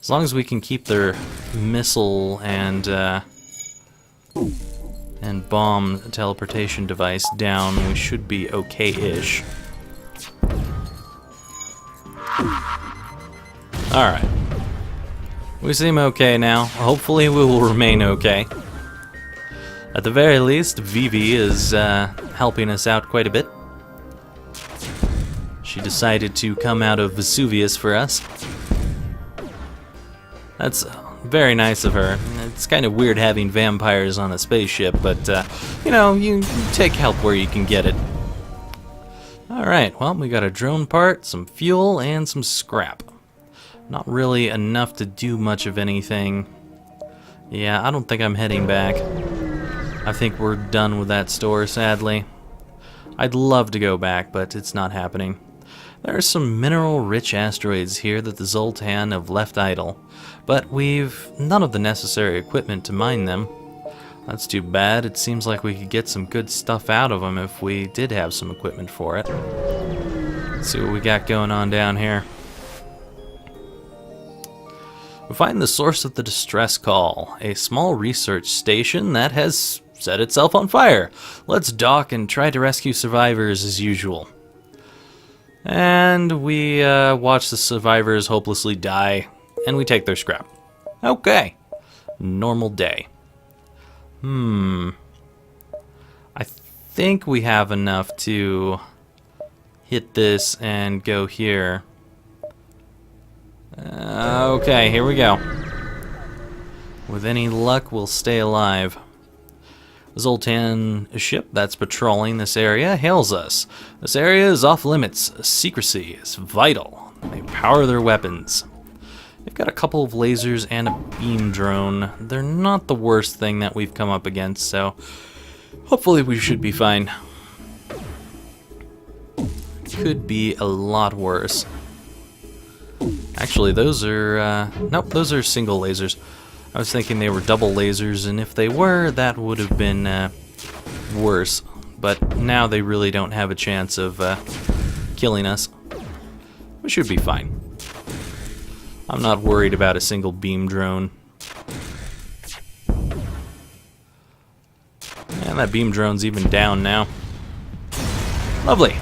As long as we can keep their missile and bomb teleportation device down, we should be okay-ish. Alright. We seem okay now. Hopefully we will remain okay. At the very least, Vivi is helping us out quite a bit. She decided to come out of Vesuvius for us. That's very nice of her. It's kind of weird having vampires on a spaceship, but, you know, you take help where you can get it. Alright, well, we got a drone part, some fuel, and some scrap. Not really enough to do much of anything. Yeah, I don't think I'm heading back. I think we're done with that store, sadly. I'd love to go back, but it's not happening. There are some mineral-rich asteroids here that the Zoltan have left idle, but we've none of the necessary equipment to mine them. That's too bad. It seems like we could get some good stuff out of them if we did have some equipment for it. Let's see what we got going on down here. We find the source of the distress call, a small research station that has set itself on fire. Let's dock and try to rescue survivors as usual. And we watch the survivors hopelessly die, and we take their scrap. Okay. Normal day. I think we have enough to hit this and go here. Okay, here we go. With any luck, we'll stay alive. The Zoltan ship that's patrolling this area hails us. This area is off limits. Secrecy is vital. They power their weapons. They've got a couple of lasers and a beam drone. They're not the worst thing that we've come up against, so hopefully we should be fine. Could be a lot worse. Actually, those are, nope, those are single lasers. I was thinking they were double lasers, and if they were, that would have been worse. But now they really don't have a chance of killing us. We should be fine. I'm not worried about a single beam drone. And that beam drone's even down now. Lovely.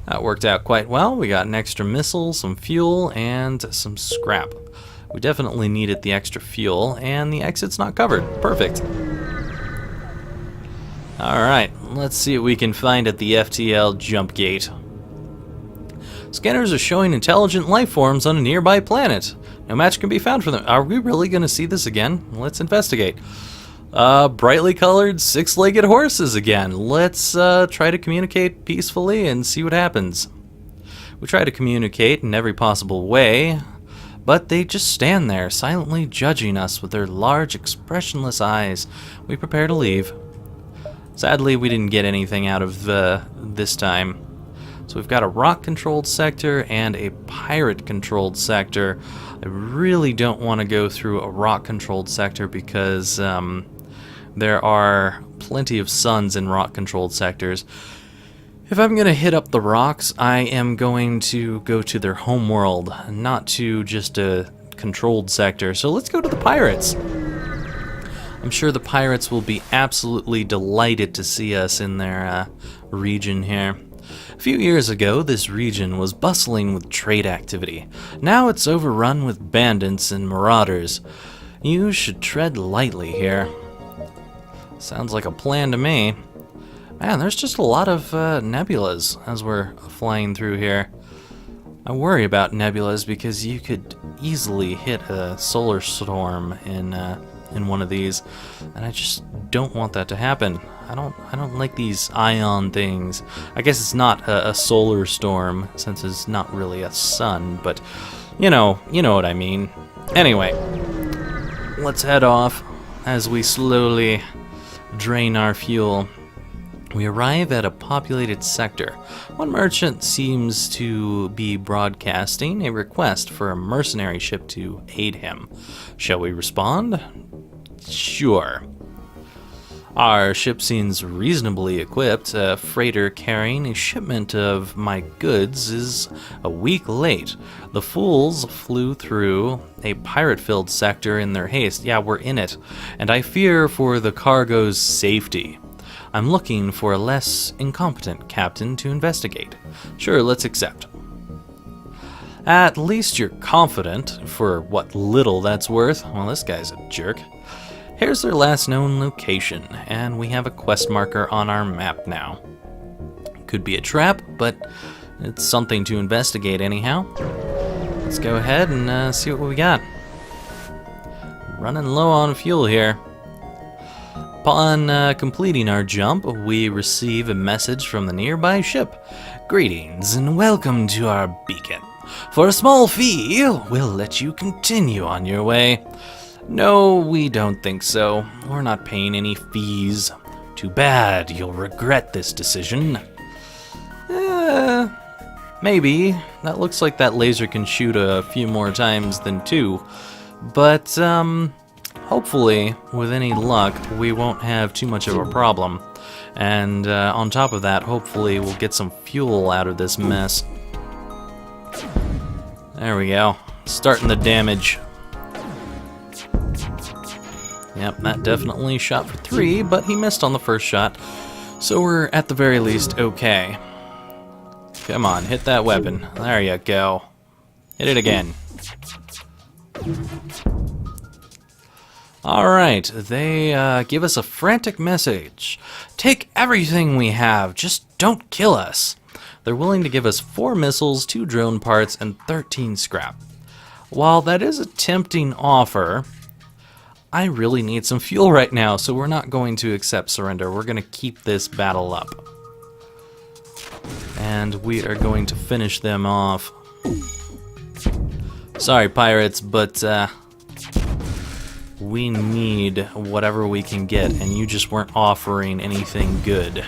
That worked out quite well. We got an extra missile, some fuel, and some scrap. We definitely needed the extra fuel, and the exit's not covered. Perfect. Alright, let's see what we can find at the FTL jump gate. Scanners are showing intelligent life forms on a nearby planet. No match can be found for them. Are we really going to see this again? Let's investigate. Brightly colored six-legged horses again. Let's try to communicate peacefully and see what happens. We try to communicate in every possible way, but they just stand there, silently judging us with their large, expressionless eyes. We prepare to leave. Sadly, we didn't get anything out of this time. So we've got a rock-controlled sector and a pirate-controlled sector. I really don't want to go through a rock-controlled sector because there are plenty of suns in rock-controlled sectors. If I'm going to hit up the rocks, I am going to go to their home world, not to just a controlled sector. So let's go to the pirates. I'm sure the pirates will be absolutely delighted to see us in their region here. A few years ago, this region was bustling with trade activity. Now it's overrun with bandits and marauders. You should tread lightly here. Sounds like a plan to me. Man, there's just a lot of nebulas as we're flying through here. I worry about nebulas because you could easily hit a solar storm in one of these, and I just don't want that to happen. I don't like these ion things. I guess it's not a solar storm since it's not really a sun, but you know what I mean. Anyway, let's head off as we slowly drain our fuel. We arrive at a populated sector. One merchant seems to be broadcasting a request for a mercenary ship to aid him. Shall we respond? Sure. Our ship seems reasonably equipped. A freighter carrying a shipment of my goods is a week late. The fools flew through a pirate-filled sector in their haste. Yeah, we're in it. And I fear for the cargo's safety. I'm looking for a less incompetent captain to investigate. Sure, let's accept. At least you're confident, for what little that's worth. Well, this guy's a jerk. Here's their last known location, and we have a quest marker on our map now. Could be a trap, but it's something to investigate anyhow. Let's go ahead and see what we got. Running low on fuel here. Upon completing our jump, we receive a message from the nearby ship. Greetings and welcome to our beacon. For a small fee, we'll let you continue on your way. No, we don't think so. We're not paying any fees. Too bad, you'll regret this decision. Maybe. That looks like that laser can shoot a few more times than 2. But, hopefully, with any luck, we won't have too much of a problem. And, on top of that, hopefully we'll get some fuel out of this mess. There we go. Starting the damage. Yep, that definitely shot for 3, but he missed on the first shot. So we're at the very least okay. Come on, hit that weapon. There you go. Hit it again. Alright, they give us a frantic message. Take everything we have, just don't kill us. They're willing to give us 4 missiles, 2 drone parts, and 13 scrap. While that is a tempting offer, I really need some fuel right now, so we're not going to accept surrender. We're going to keep this battle up. And we are going to finish them off. Sorry, pirates, but we need whatever we can get, and you just weren't offering anything good.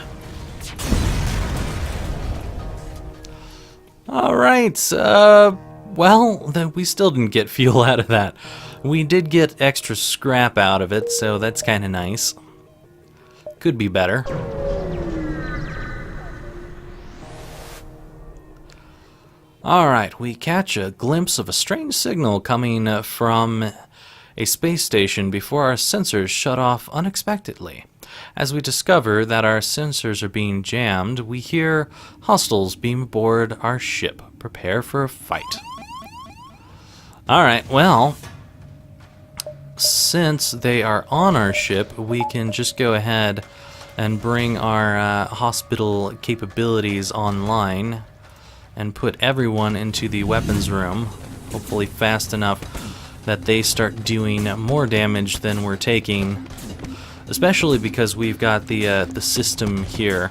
Alright, well, then we still didn't get fuel out of that. We did get extra scrap out of it, so that's kind of nice. Could be better. Alright, we catch a glimpse of a strange signal coming from a space station before our sensors shut off unexpectedly. As we discover that our sensors are being jammed, we hear hostiles beam aboard our ship. Prepare for a fight. Alright, well, since they are on our ship, we can just go ahead and bring our hospital capabilities online and put everyone into the weapons room, hopefully fast enough that they start doing more damage than we're taking, especially because we've got the system here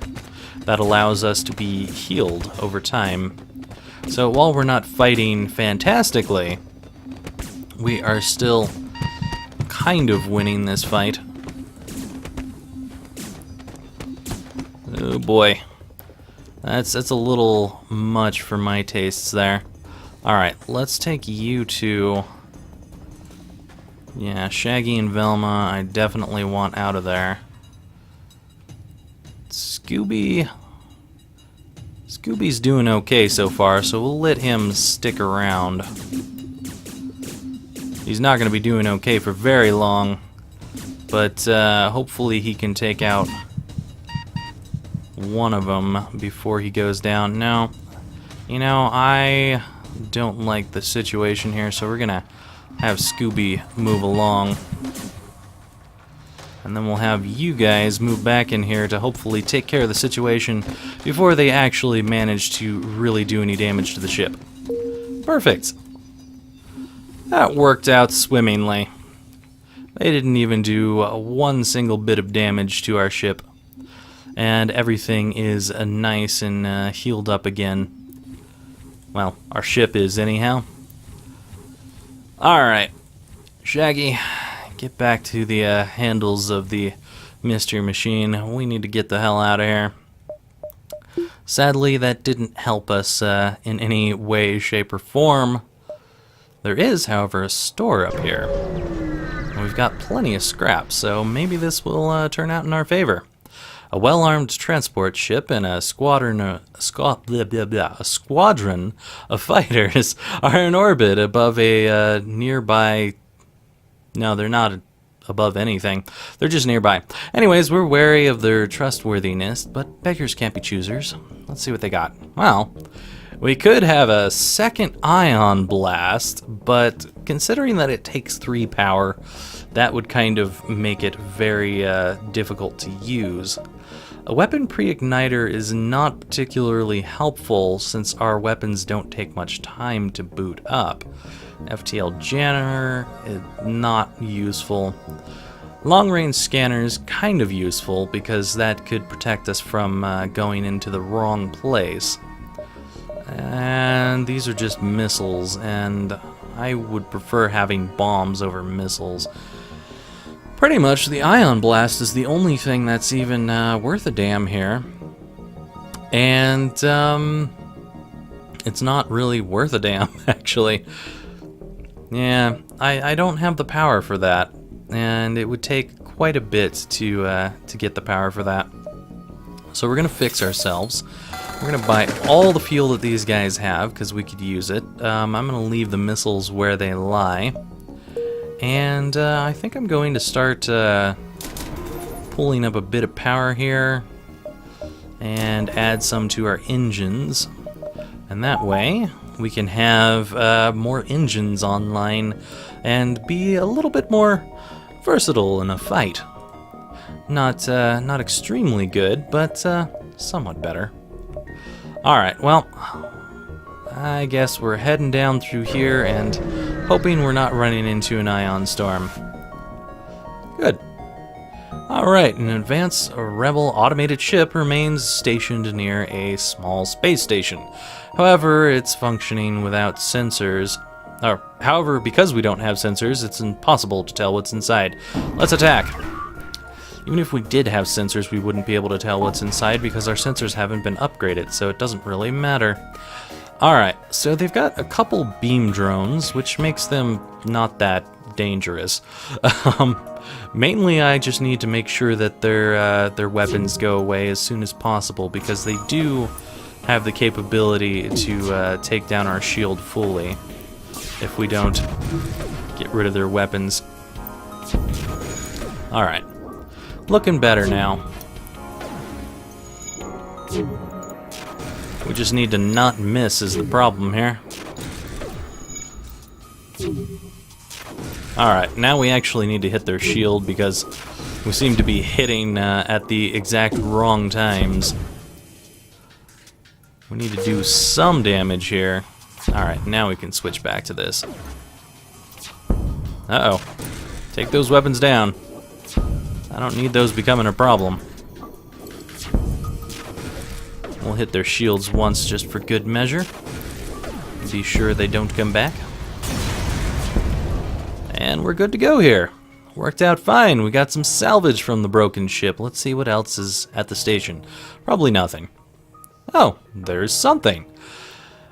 that allows us to be healed over time. So while we're not fighting fantastically, we are still kind of winning this fight. Oh boy. That's a little much for my tastes there. Alright, let's take you two. Yeah, Shaggy and Velma, I definitely want out of there. Scooby's doing okay so far, so we'll let him stick around. He's not going to be doing okay for very long, but hopefully he can take out one of them before he goes down. No, you know, I don't like the situation here, so we're going to have Scooby move along. And then we'll have you guys move back in here to hopefully take care of the situation before they actually manage to really do any damage to the ship. Perfect. That worked out swimmingly. They didn't even do one single bit of damage to our ship. And everything is nice and healed up again. Well, our ship is anyhow. Alright, Shaggy, get back to the handles of the mystery machine. We need to get the hell out of here. Sadly, that didn't help us in any way, shape, or form. There is, however, a store up here. We've got plenty of scrap, so maybe this will turn out in our favor. A well-armed transport ship and a squadron of fighters are in orbit above a nearby... No, they're not above anything. They're just nearby. Anyways, we're wary of their trustworthiness, but beggars can't be choosers. Let's see what they got. Well, we could have a second ion blast, but considering that it takes 3 power, that would kind of make it very difficult to use. A weapon pre-igniter is not particularly helpful since our weapons don't take much time to boot up. FTL janitor is not useful. Long-range scanners kind of useful because that could protect us from going into the wrong place. And these are just missiles, and I would prefer having bombs over missiles. Pretty much the ion blast is the only thing that's even worth a damn here. And it's not really worth a damn, actually. Yeah, I don't have the power for that, and it would take quite a bit to get the power for that. So we're gonna fix ourselves. We're gonna buy all the fuel that these guys have because we could use it. I'm gonna leave the missiles where they lie, and I think I'm going to start pulling up a bit of power here and add some to our engines, and that way we can have more engines online and be a little bit more versatile in a fight. Not extremely good, but somewhat better. Alright, well, I guess we're heading down through here and hoping we're not running into an ion storm. Good. Alright, an advanced rebel automated ship remains stationed near a small space station. However, it's functioning without sensors. However, because we don't have sensors, it's impossible to tell what's inside. Let's attack! Even if we did have sensors, we wouldn't be able to tell what's inside because our sensors haven't been upgraded, so it doesn't really matter. Alright, so they've got a couple beam drones, which makes them not that dangerous. Mainly I just need to make sure that their weapons go away as soon as possible, because they do have the capability to take down our shield fully if we don't get rid of their weapons. Alright. Looking better now. We just need to not miss is the problem here. Alright, now we actually need to hit their shield because we seem to be hitting at the exact wrong times. We need to do some damage here. Alright, now we can switch back to this. Uh-oh. Take those weapons down. I don't need those becoming a problem. We'll hit their shields once just for good measure. Be sure they don't come back. And we're good to go here. Worked out fine. We got some salvage from the broken ship. Let's see what else is at the station. Probably nothing. Oh, there's something.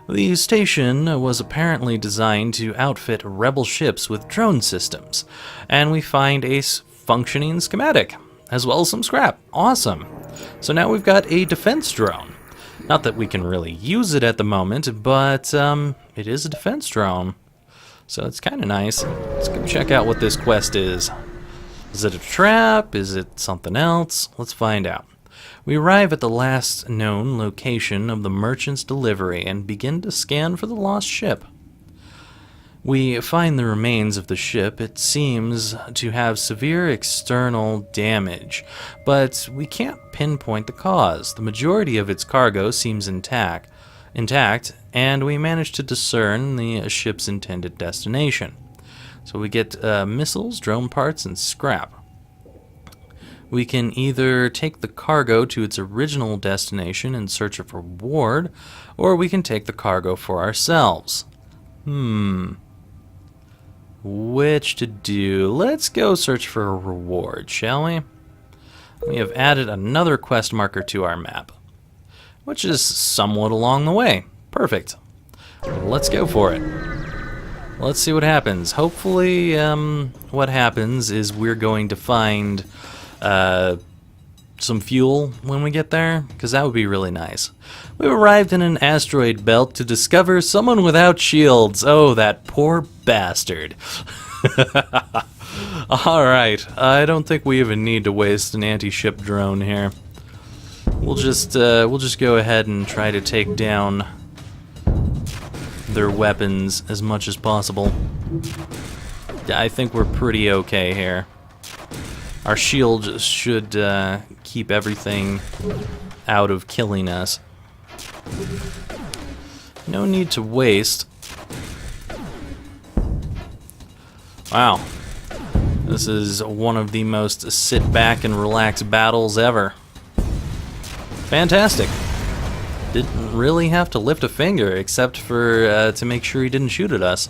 The station was apparently designed to outfit rebel ships with drone systems, and we find a functioning schematic, as well as some scrap. Awesome. So now we've got a defense drone. Not that we can really use it at the moment, but it is a defense drone. So it's kind of nice. Let's go check out what this quest is. Is it a trap? Is it something else? Let's find out. We arrive at the last known location of the merchant's delivery and begin to scan for the lost ship. We find the remains of the ship. It seems to have severe external damage, but we can't pinpoint the cause. The majority of its cargo seems intact, and we manage to discern the ship's intended destination. So we get missiles, drone parts, and scrap. We can either take the cargo to its original destination in search of reward, or we can take the cargo for ourselves. Which to do? Let's go search for a reward, shall we? We have added another quest marker to our map, which is somewhat along the way. Perfect. Let's go for it. Let's see what happens. Hopefully, what happens is we're going to find some fuel when we get there, because that would be really nice. We've arrived in an asteroid belt to discover someone without shields. Oh, that poor bastard. Alright, I don't think we even need to waste an anti-ship drone here. We'll just go ahead and try to take down their weapons as much as possible. I think we're pretty okay here. Our shield should keep everything out of killing us. No need to waste. Wow. This is one of the most sit back and relax battles ever. Fantastic. Didn't really have to lift a finger except for to make sure he didn't shoot at us.